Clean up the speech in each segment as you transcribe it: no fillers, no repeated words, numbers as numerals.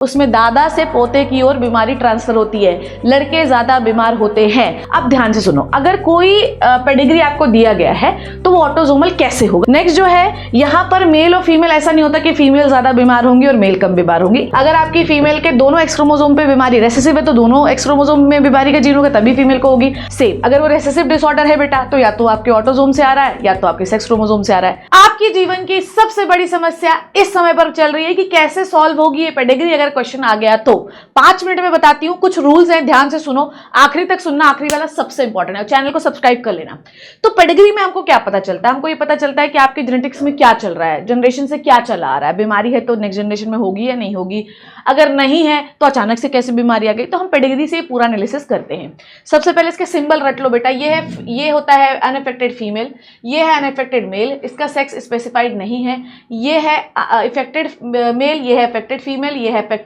उसमें दादा से पोते की ओर बीमारी ट्रांसफर होती है, लड़के ज्यादा बीमार होते हैं। अब ध्यान से सुनो, अगर कोई पेडिग्री आपको दिया गया है तो वो ऑटोसोमल कैसे होगा। नेक्स्ट जो है, यहाँ पर मेल और फीमेल ऐसा नहीं होता कि फीमेल ज्यादा बीमार होंगी और मेल कम बीमार होंगी। अगर आपकी फीमेल के दोनों एक्स क्रोमोसोम पे बीमारी रेसेसिव है तो दोनों एक्स क्रोमोसोम में बीमारी का जीन होगा, तभी फीमेल को होगी। सेम अगर वो रेसेसिव डिसऑर्डर है बेटा तो या तो आपके ऑटोसोम से आ रहा है या तो आपके सेक्स क्रोमोसोम से आ रहा है। आपके जीवन की सबसे बड़ी समस्या इस समय पर चल रही है कि कैसे सॉल्व होगी ये पेडिग्री अगर क्वेश्चन आ गया तो। 5 मिनट में बताती हूँ, कुछ रूल्स हैं, ध्यान से सुनो, आखिरी तक सुनना, आखिरी वाला सबसे इंपॉर्टेंट है। चैनल को सब्सक्राइब कर लेना। तो पेडिग्री में हमको क्या पता चलता है? हमको ये पता चलता है कि आपके जेनेटिक्स में क्या चल रहा है, जनरेशन से क्या चला आ रहा है। बीमारी है तो नेक्स्ट जनरेशन में होगी या नहीं होगी, अगर नहीं है तो अचानक से कैसे बीमारी आ गई। तो हम पेडिग्री से पूरा एनालिसिस करते हैं। सबसे पहले इसके सिंबल रट लो बेटा। ये होता है अनअफेक्टेड फीमेल, ये है अनअफेक्टेड मेल, इसका सेक्स स्पेसिफाइड नहीं है। ये है इफेक्टेड मेल, ये है अफेक्टेड फीमेल, ये है अफेक्टेड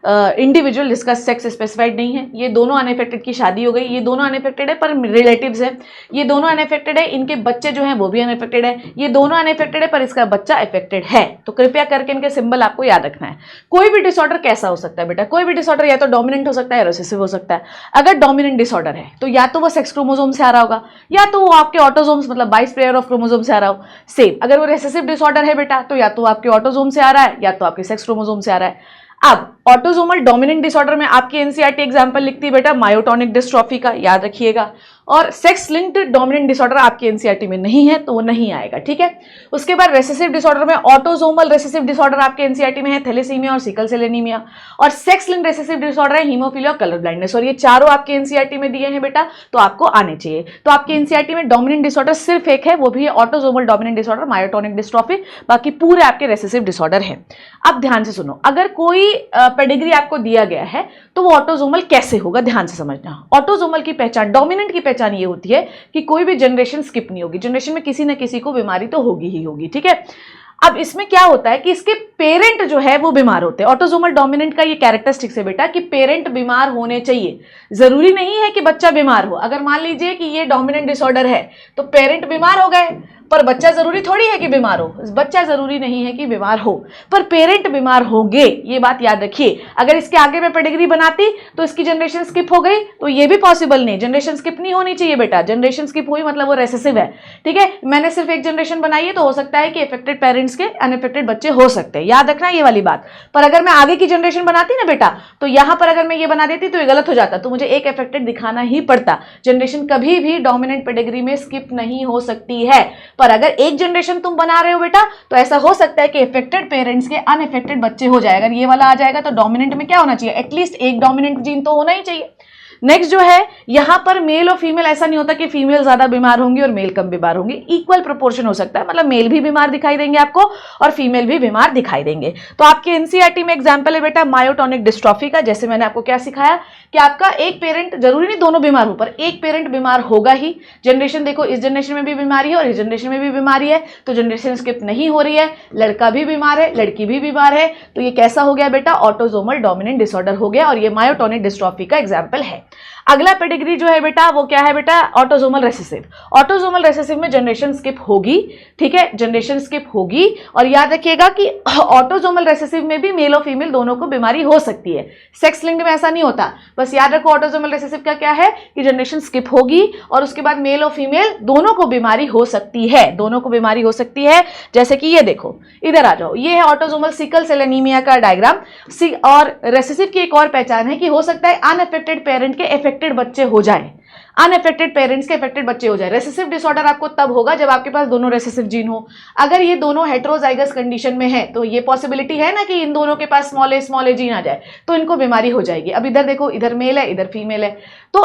इंडिविजुअल जिसका सेक्स स्पेसिफाइड नहीं है। ये दोनों अनअफेक्टेड की शादी हो गई, ये दोनों अनअफेक्टेड है पर रिलेटिव्स हैं। ये दोनों अनअफेक्टेड है, इनके बच्चे जो हैं वो भी अनअफेक्टेड है। ये दोनों अनअफेक्टेड है पर इसका बच्चा अफेक्टेड है। तो कृपया करके इनके सिंबल आपको याद रखना है। कोई भी डिसऑर्डर कैसा हो सकता है बेटा? कोई भी डिसऑर्डर या तो डोमिनेंट हो सकता है या रिसेसिव हो सकता है। अगर डोमिनेंट डिसऑर्डर है तो या तो वो सेक्स क्रोमोसोम से आ रहा होगा या तो वो आपके ऑटोसोम्स मतलब 22 पेयर ऑफ क्रोमोसोम से आ रहा हो। सेम अगर वो रेसेसिव डिसऑर्डर है बेटा तो या तो आपके ऑटोसोम से आ रहा है या तो आपके सेक्स क्रोमोसोम से आ रहा है। अब ऑटोसोमल डोमिनेंट डिसऑर्डर में आपकी एनसीईआरटी एग्जांपल लिखती है बेटा मायोटोनिक डिस्ट्रॉफी का, याद रखिएगा। और सेक्स लिंक्ड डोमिनेंट डिसऑर्डर आपकी एनसीईआरटी में नहीं है तो वो नहीं आएगा, ठीक है। उसके बाद रेसेसिव डिसऑर्डर में ऑटोसोमल रेसेसिव डिसऑर्डर आपके एनसीईआरटी में है थैलेसीमिया और सिकल सेल एनीमिया, और सेक्स लिंक्ड रेसेसिव डिसऑर्डर है हीमोफीलिया और कलर ब्लाइंडनेस। और ये चारों आपके एनसीईआरटी में दिए हैं बेटा, तो आपको आने चाहिए। तो आपके एनसीईआरटी में डोमिनेंट डिसऑर्डर सिर्फ एक है, वो भी है autosomal dominant disorder myotonic dystrophy, बाकी पूरे आपके रेसेसिव डिसऑर्डर है। अब ध्यान से सुनो, अगर कोई पेडिग्री आपको दिया गया है तो वो ऑटोसोमल कैसे होगा, ध्यान से समझना। ऑटोसोमल की पहचान, डोमिनेंट की पहचान ये होती है कि कोई भी जनरेशन स्किप नहीं होगी, जनरेशन में किसी न किसी को बीमारी तो होगी ही होगी, ठीक है। अब इसमें क्या होता है कि इसके पेरेंट जो है वो बीमार होते हैं। ऑटोसोमल डोमिनेंट का ये कैरेक्टरिस्टिक्स है बेटा कि पेरेंट बीमार होने चाहिए, जरूरी नहीं है कि बच्चा बीमार हो। अगर मान लीजिए कि ये डोमिनेंट डिसऑर्डर है तो पेरेंट बीमार हो गए पर बच्चा जरूरी थोड़ी है कि बीमार हो, बच्चा जरूरी नहीं है कि बीमार हो पर पेरेंट बीमार होंगे, ये बात याद रखिए। अगर इसके आगे मैं पेडिग्री बनाती तो इसकी जनरेशन स्किप हो गई तो ये भी पॉसिबल नहीं, जनरेशन स्किप नहीं होनी चाहिए बेटा। जनरेशन स्किप हुई मतलब वो रेसेसिव है, ठीक है। मैंने सिर्फ एक जनरेशन बनाई है तो हो सकता है कि अफेक्टेड पेरेंट्स के अनअफेक्टेड बच्चे हो सकते हैं, याद रखना ये वाली बात। पर अगर मैं आगे की जनरेशन बनाती ना बेटा तो यहां पर अगर मैं ये बना देती तो ये गलत हो जाता, तो मुझे एक अफेक्टेड दिखाना ही पड़ता। जनरेशन कभी भी डोमिनेंट पेडिग्री में स्किप नहीं हो सकती है। पर अगर एक जनरेशन तुम बना रहे हो बेटा तो ऐसा हो सकता है कि अफेक्टेड पेरेंट्स के अनअफेक्टेड बच्चे हो जाएगा। अगर ये वाला आ जाएगा तो डोमिनेंट में क्या होना चाहिए, एटलीस्ट एक डोमिनेंट जीन तो होना ही चाहिए। नेक्स्ट जो है, यहां पर मेल और फीमेल ऐसा नहीं होता कि फीमेल ज्यादा बीमार होंगी और मेल कम बीमार होंगी, इक्वल प्रोपोर्शन हो सकता है। मतलब मेल भी बीमार दिखाई देंगे आपको और फीमेल भी बीमार दिखाई देंगे। तो आपके एनसीईआरटी में एग्जांपल है बेटा मायोटोनिक डिस्ट्रॉफी का। जैसे मैंने आपको क्या सिखाया कि आपका एक पेरेंट, जरूरी नहीं दोनों बीमार हो पर एक पेरेंट बीमार होगा ही। जनरेशन देखो, इस जनरेशन में भी बीमारी है और इस जनरेशन में भी बीमारी है तो जनरेशन स्किप नहीं हो रही है। लड़का भी बीमार है, लड़की भी बीमार है, तो ये कैसा हो गया बेटा, ऑटोसोमल डोमिनेंट डिसऑर्डर हो गया और ये मायोटोनिक डिस्ट्रॉफी का एग्जाम्पल है। अगला पेडिग्री जो है बेटा वो क्या है बेटा, ऑटोसोमल रेसेसिव। ऑटोसोमल रेसेसिव में जनरेशन स्किप होगी, ठीक है, जनरेशन स्किप होगी। और याद रखिएगा कि ऑटोसोमल रेसेसिव में भी मेल और फीमेल दोनों को बीमारी हो सकती है, सेक्स लिंक्ड में ऐसा नहीं होता। बस याद रखो ऑटोसोमल रेसेसिव का क्या है कि जनरेशन स्किप होगी और उसके बाद मेल और फीमेल दोनों को बीमारी हो सकती है, दोनों को बीमारी हो सकती है। जैसे कि ये देखो, इधर आ जाओ, ये है ऑटोसोमल सिकल सेल एनीमिया का डायग्राम। और रेसेसिव की एक और पहचान है कि हो सकता है अनअफेक्टेड पेरेंट के अफेक्टेड बच्चे हो जाए, अनअफेक्टेड पेरेंट्स के अफेक्टेड बच्चे हो जाए। रेसेसिव डिसऑर्डर आपको तब होगा जब आपके पास दोनों रेसेसिव जीन हो। अगर ये दोनों हेटेरोजाइगस कंडीशन में है तो ये पॉसिबिलिटी है ना कि इन दोनों के पास स्मॉल ए जीन आ जाए तो इनको बीमारी हो जाएगी। अब इधर देखो, इधर मेल है इधर फीमेल है। तो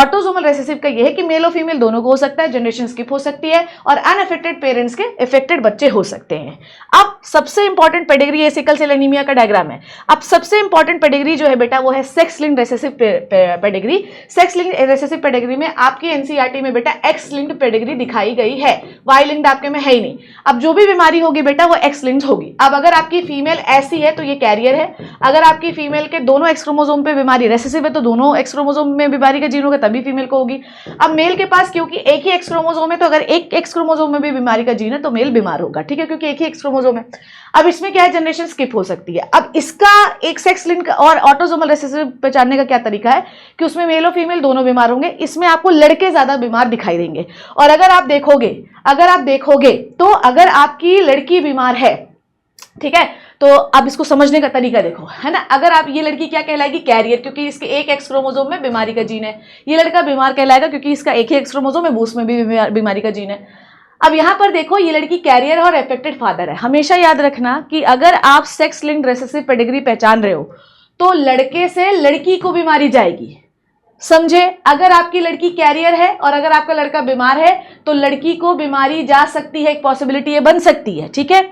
ऑटोसोमल रेसेसिव का ये है कि मेल और फीमेल दोनों को हो सकता है, जनरेशन स्किप हो सकती है और अनअफेक्टेड पेरेंट्स के अफेक्टेड बच्चे हो सकते हैं। अब सबसे इंपॉर्टेंट पेडिग्री, ये सिकल सेल एनीमिया का डायग्राम है। अब सबसे इंपॉर्टेंट पेडिग्री जो है बेटा वो है sex linked recessive pedigree. Sex linked recessive pedigree में आपकी एनसीईआरटी में बेटा एक्स लिंक्ड पेडिग्री दिखाई गई है, वाई लिंक्ड आपके में है ही नहीं। अब जो भी बीमारी होगी बेटा वो एक्स लिंक्ड होगी। अब अगर आपकी फीमेल ऐसी है तो ये कैरियर है। अगर आपकी फीमेल के दोनों एक्स क्रोमोसोम पे बीमारी रेसेसिव है तो दोनों एक्स क्रोमोसोम में बीमारी का जीन होगा तभी फीमेल को होगी। अब मेल के पास क्योंकि एक ही एक्स क्रोमोसोम है तो अगर एक एक्स क्रोमोसोम में भी बीमारी का जीन है तो मेल बीमार होगा, ठीक है, क्योंकि एक ही एक्स क्रोमोसोम है। अब इसमें क्या है, जनरेशन स्किप हो सकती है। अब इसका एक सेक्स लिंक और ऑटोसोमल रिसेसिव पहचानने का क्या तरीका है कि उसमें मेल और फीमेल दोनों बीमार होंगे, इसमें आपको लड़के ज्यादा बीमार दिखाई देंगे। और अगर आप देखोगे तो अगर आपकी लड़की बीमार है, ठीक है, तो अब इसको समझने का तरीका देखो, है ना। अगर आप, ये लड़की क्या कहलाएगी, कैरियर, क्योंकि इसके एक एक्स क्रोमोसोम में बीमारी का जीन है। ये लड़का बीमार कहलाएगा क्योंकि इसका एक ही एक्स क्रोमोसोम है, उसमें भी बीमारी का जीन है। अब यहां पर देखो, ये लड़की कैरियर और अफेक्टेड फादर है। हमेशा याद रखना कि अगर आप सेक्स लिंक्ड रिसेसिव पेडिग्री पहचान रहे हो तो लड़के से लड़की को बीमारी जाएगी, समझे। अगर आपकी लड़की कैरियर है और अगर आपका लड़का बीमार है तो लड़की को बीमारी जा सकती है, एक पॉसिबिलिटी ये बन सकती है, ठीक है।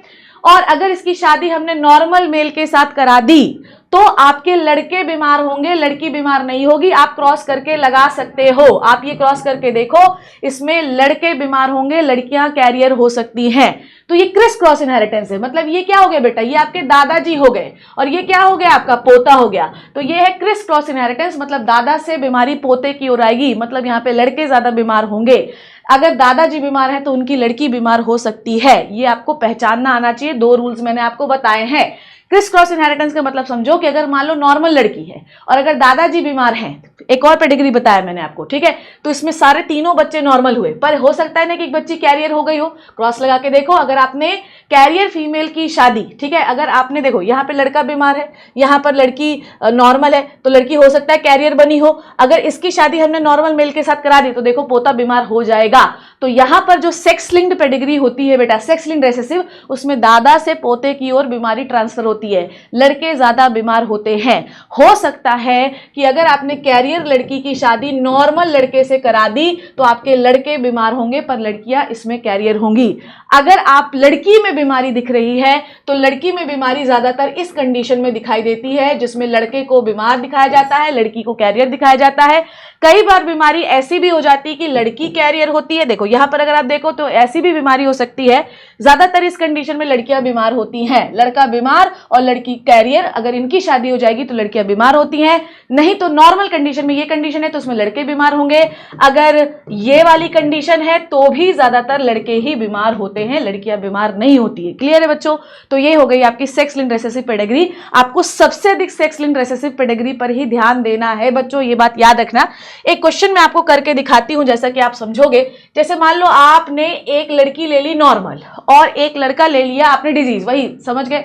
और अगर इसकी शादी हमने नॉर्मल मेल के साथ करा दी तो आपके लड़के बीमार होंगे, लड़की बीमार नहीं होगी। आप क्रॉस करके लगा सकते हो, आप ये क्रॉस करके देखो, इसमें लड़के बीमार होंगे, लड़कियां कैरियर हो सकती हैं। तो ये क्रिस क्रॉस इनहेरिटेंस है। मतलब ये क्या हो गया बेटा, ये आपके दादाजी हो गए और ये क्या हो गया, आपका पोता हो गया। तो ये है क्रिस क्रॉस इनहेरिटेंस, मतलब दादा से बीमारी पोते की ओर आएगी। मतलब यहाँ पे लड़के ज्यादा बीमार होंगे। अगर दादाजी बीमार है तो उनकी लड़की बीमार हो सकती है। ये आपको पहचानना आना चाहिए। 2 रूल्स मैंने आपको बताए हैं। क्रिस क्रॉस इनहेरिटेंस का मतलब समझो कि अगर मान लो नॉर्मल लड़की है और अगर दादाजी बीमार हैं, एक और पेडिग्री बताया मैंने आपको, ठीक है, तो इसमें सारे तीनों बच्चे नॉर्मल हुए, पर हो सकता है ना कि एक बच्ची कैरियर हो गई हो। क्रॉस लगा के देखो, अगर आपने कैरियर फीमेल की शादी, ठीक है, अगर आपने देखो यहाँ पे लड़का बीमार है, यहाँ पर लड़की नॉर्मल है, तो लड़की हो सकता है कैरियर बनी हो। अगर इसकी शादी हमने नॉर्मल मेल के साथ करा दी तो देखो पोता बीमार हो जाएगा। तो यहाँ पर जो सेक्स लिंक्ड पेडिग्री होती है बेटा, सेक्स लिंक्ड रिसेसिव, उसमें दादा से पोते की ओर बीमारी ट्रांसफर होती है, लड़के ज्यादा बीमार होते हैं। हो सकता है कि अगर आपने कैरियर लड़की की शादी नॉर्मल लड़के से करा दी तो आपके लड़के बीमार होंगे, पर लड़कियां इसमें कैरियर होंगी। अगर आप लड़की में बीमारी दिख रही है तो लड़की में बीमारी ज्यादातर इस कंडीशन में दिखाई देती है जिसमें लड़के को बीमार दिखाया जाता है, लड़की को कैरियर दिखाया जाता है। कई बार बीमारी ऐसी भी हो जाती है कि लड़की कैरियर होती है। देखो यहां पर अगर आप देखो तो ऐसी भी बीमारी हो सकती है। ज्यादातर इस कंडीशन में लड़कियां बीमार होती हैं, लड़का बीमार और लड़की कैरियर। अगर इनकी शादी हो जाएगी तो लड़कियां बीमार होती हैं, नहीं तो नॉर्मल कंडीशन में, ये कंडीशन है तो उसमें लड़के बीमार होंगे। अगर ये वाली कंडीशन है तो भी ज्यादातर लड़के ही बीमार होते हैं, लड़कियां बीमार नहीं होती है। क्लियर है बच्चों। तो ये हो गई आपकी सेक्स लिंक्ड रिसेसिव पेडिग्री। आपको सबसे अधिक सेक्स लिंक्ड रिसेसिव पेडिग्री पर ही ध्यान देना है बच्चों, ये बात याद रखना। एक क्वेश्चन मैं आपको करके दिखाती हूं जैसा कि आप समझोगे। जैसे मान लो आपने एक लड़की ले ली नॉर्मल और एक लड़का ले लिया आपने डिजीज, वही समझ गए।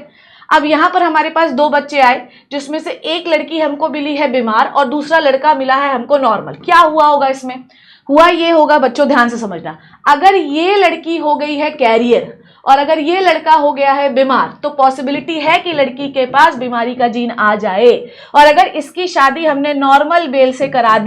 अब यहां पर हमारे पास 2 बच्चे आए जिसमें से एक लड़की हमको मिली है बीमार और दूसरा लड़का मिला है हमको नॉर्मल। क्या हुआ होगा इसमें? हुआ ये होगा बच्चों, ध्यान से समझना, अगर ये लड़की हो गई है कैरियर और अगर ये लड़का हो गया है बीमार तो पॉसिबिलिटी है कि लड़की के पास बीमारी का जीन आ जाए। और अगर इसकी शादी हमने नॉर्मल मेल से करा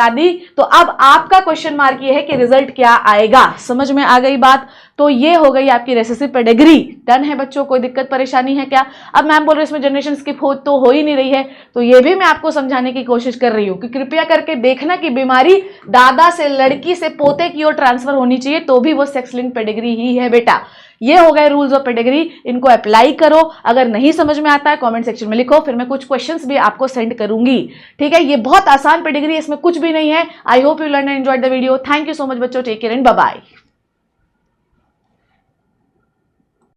दी तो अब आपका क्वेश्चन मार्क ये है कि रिजल्ट क्या आएगा। समझ में आ गई बात। तो ये हो गई आपकी रेसेसिव पेडिग्री। डन है बच्चों, कोई दिक्कत परेशानी है क्या? अब मैम बोल रहे इसमें जनरेशन स्किप हो ही नहीं रही है, तो ये भी मैं आपको समझाने की कोशिश कर रही हूं कि कृपया करके देखना कि बीमारी दादा से लड़की से पोते की ओर ट्रांसफर होनी चाहिए तो भी वो सेक्स लिंक्ड पेडिग्री ही है बेटा। ये हो गए रूल्स ऑफ पेडिग्री, इनको अप्लाई करो। अगर नहीं समझ में आता है कमेंट सेक्शन में लिखो, फिर मैं कुछ क्वेश्चंस भी आपको सेंड करूंगी। ठीक है, ये बहुत आसान पेडिग्री है, इसमें कुछ भी नहीं है। I hope you learn and enjoyed the video. Thank you so much बच्चों, take care and bye bye.